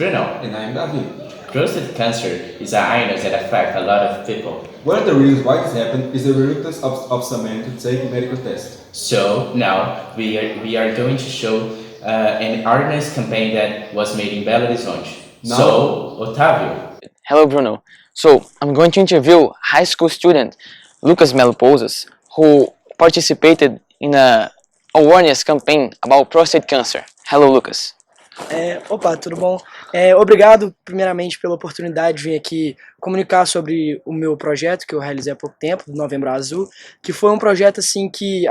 Bruno. And I'm David. Prostate cancer is an illness that affects a lot of people. One of the reasons why this happened is the reluctance of some men to take medical tests. So now we are going to show an awareness campaign that was made in Belo Horizonte. Now, so, Otávio. Hello, Bruno. So, I'm going to interview high school student Lucas Melo Pousas, who participated in a awareness campaign about prostate cancer. Hello, Lucas. Opa, tudo bom? Obrigado, primeiramente, pela oportunidade de vir aqui comunicar sobre o meu projeto que eu realizei há pouco tempo, do Novembro Azul, que foi um projeto assim que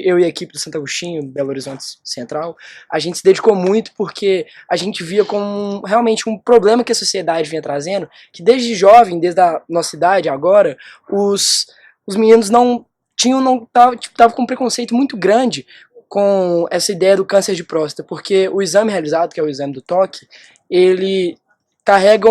eu e a equipe do Santo Agostinho, Belo Horizonte Central, a gente se dedicou muito porque a gente via como realmente um problema que a sociedade vinha trazendo, que desde jovem, desde a nossa idade agora, os meninos estavam com um preconceito muito grande com essa ideia do câncer de próstata, porque o exame realizado, que é o exame do toque, ele carrega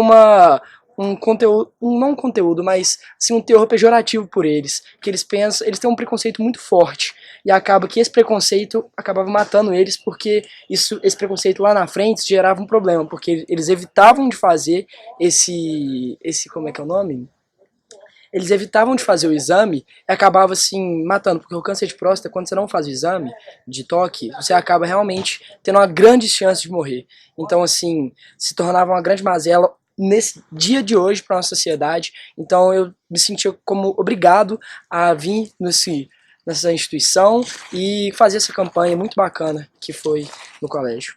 um conteúdo, não um conteúdo, mas assim, um teor pejorativo por eles, que eles têm um preconceito muito forte, e acaba que esse preconceito acabava matando eles, porque esse preconceito lá na frente gerava um problema, porque eles evitavam de fazer como é que é o nome? Eles evitavam de fazer o exame e acabava assim matando, porque o câncer de próstata, quando você não faz o exame de toque, você acaba realmente tendo uma grande chance de morrer. Então assim, se tornava uma grande mazela nesse dia de hoje para a nossa sociedade. Então eu me sentia como obrigado a vir nessa instituição e fazer essa campanha muito bacana que foi no colégio.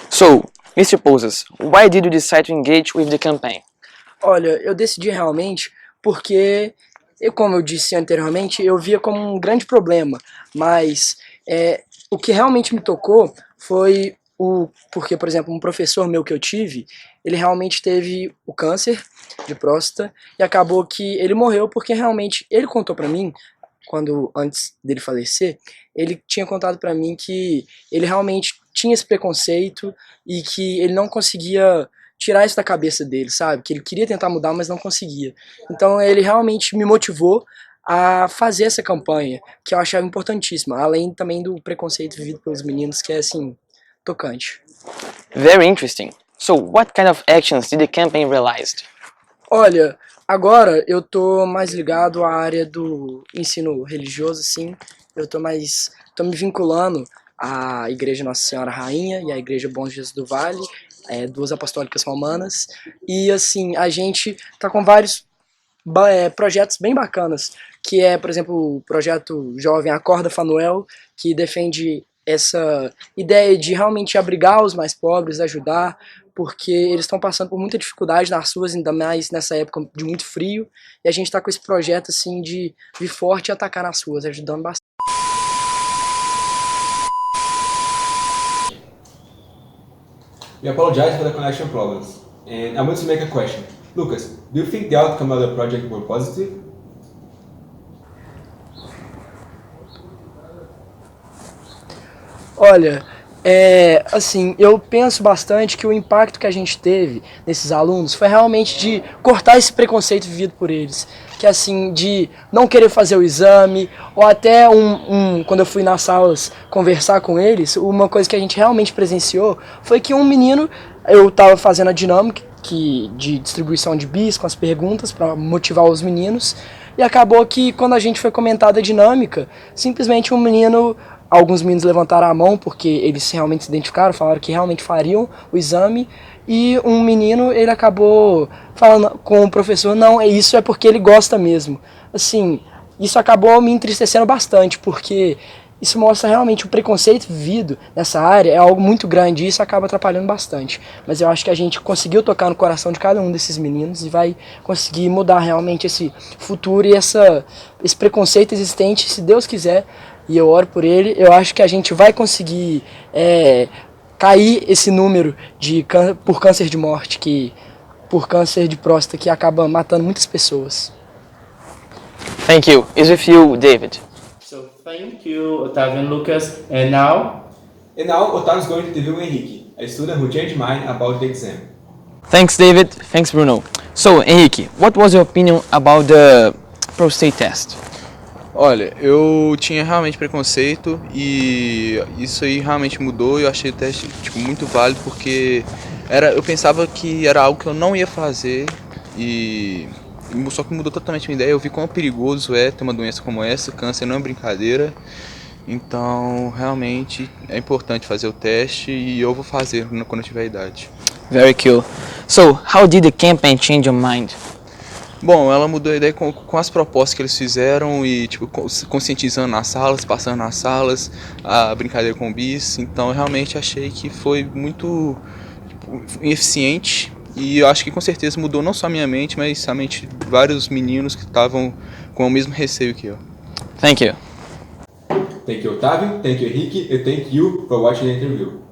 So, Mr. Pousas, why did you decide to engage with the campaign? Olha, eu decidi realmente porque, como eu disse anteriormente, eu via como um grande problema, mas o que realmente me tocou foi porque, por exemplo, um professor meu que eu tive, ele realmente teve o câncer de próstata e acabou que ele morreu porque realmente ele contou pra mim, antes dele falecer, ele tinha contado pra mim que ele realmente tinha esse preconceito e que ele não conseguia tirar isso da cabeça dele, sabe? Que ele queria tentar mudar, mas não conseguia. Então ele realmente me motivou a fazer essa campanha, que eu achava importantíssima, além também do preconceito vivido pelos meninos, que é assim, tocante. Very interesting. So, what kind of actions did the campaign realize? Olha, agora eu tô mais ligado à área do ensino religioso, assim. Tô me vinculando à Igreja Nossa Senhora Rainha e à Igreja Bom Jesus do Vale, duas apostólicas romanas, e assim, a gente tá com vários projetos bem bacanas, que por exemplo, o projeto Jovem Acorda Fanuel, que defende essa ideia de realmente abrigar os mais pobres, ajudar, porque eles estão passando por muita dificuldade nas ruas, ainda mais nessa época de muito frio, e a gente tá com esse projeto assim de vir forte e atacar nas ruas, ajudando bastante. We apologize for the connection problems, and I want to make a question. Lucas, do you think the outcome of the project were positive? Olha, assim, eu penso bastante que o impacto que a gente teve nesses alunos foi realmente de cortar esse preconceito vivido por eles. Que assim, de não querer fazer o exame, ou até quando eu fui nas salas conversar com eles, uma coisa que a gente realmente presenciou foi que um menino, eu estava fazendo a dinâmica de distribuição de bis com as perguntas para motivar os meninos, e acabou que quando a gente foi comentar da dinâmica, simplesmente alguns meninos levantaram a mão porque eles realmente se identificaram, falaram que realmente fariam o exame, e um menino, ele acabou falando com o professor, não, isso é porque ele gosta mesmo. Assim, isso acabou me entristecendo bastante, porque isso mostra realmente o preconceito vivido nessa área, é algo muito grande e isso acaba atrapalhando bastante. Mas eu acho que a gente conseguiu tocar no coração de cada um desses meninos e vai conseguir mudar realmente esse futuro e esse preconceito existente, se Deus quiser, e eu oro por ele. Eu acho que a gente vai conseguir cair esse número por câncer de morte, por câncer de próstata, que acaba matando muitas pessoas. Thank you. Is with you, David. So, thank you, Otávio and Lucas. And now, Otávio is going to interview Henrique, a student who changed mind about the exam. Thanks, David. Thanks, Bruno. So, Henrique, what was your opinion about the prostate test? Olha, eu tinha realmente preconceito e isso aí realmente mudou. Eu achei o teste muito válido porque eu pensava que era algo que eu não ia fazer e só que mudou totalmente minha ideia. Eu vi quão perigoso é ter uma doença como essa, câncer não é brincadeira. Então, realmente é importante fazer o teste e eu vou fazer quando eu tiver idade. Very cool. So, how did the campaign change your mind? Bom, ela mudou a ideia com as propostas que eles fizeram e tipo conscientizando nas salas, passando nas salas, a brincadeira com bis. Então, eu realmente achei que foi muito eficiente e eu acho que com certeza mudou não só a minha mente, mas a mente de vários meninos que estavam com o mesmo receio que eu. Thank you. Thank you, Otávio. Thank you, Henrique. And thank you for watching the interview.